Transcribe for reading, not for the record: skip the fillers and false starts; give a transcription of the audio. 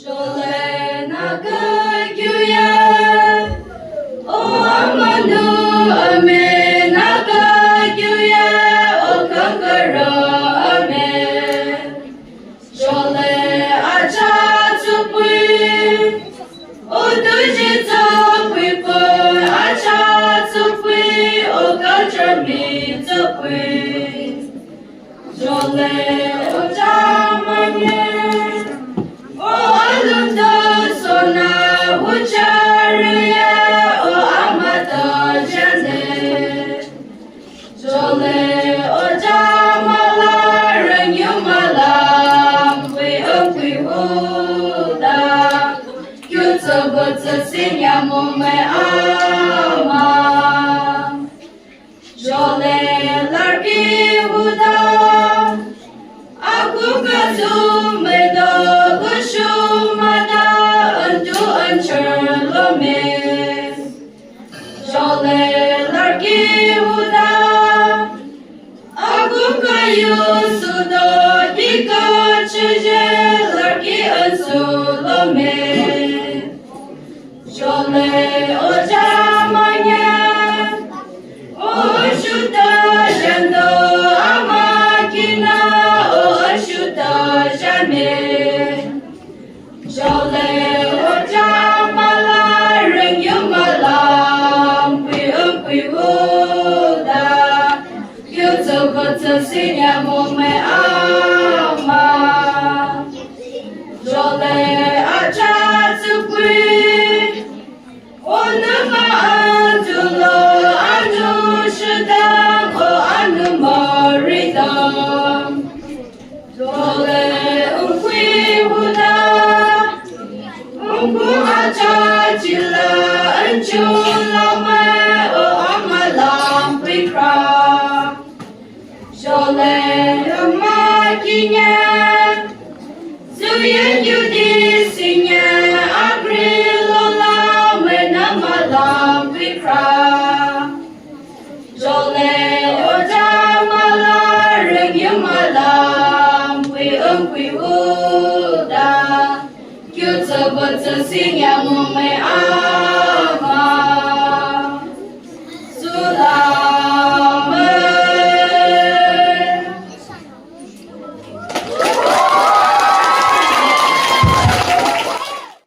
Jolena Kaguya, O Amanu Amena Kaguya, O Kankara Amen. Jole Acha Tupui, O Dujita Pipo, Acha Tupui, O Kajami Tupui. Jole Ojamanye. Jole larki huda, aku kazumedo gushumada antu ancherlome. Jole larki huda, aku kayu sudo dikachuje larki ansulome. Jole ojamanya, oshuta jando amakina, oshuta jame. Jole ojamala renyumala, pi huda, yuto koto sinya mume ama. Jole acha tupui. Onuma andulo anu shudam o anu maridam. Jole unkwi huda, unku acha jila anjulama o amalam pikra. Jole umakinya, zuyen yudisinya agrilola. Malam pikra, jole ojamala renyumalam, pi huda, kyuta bata sinya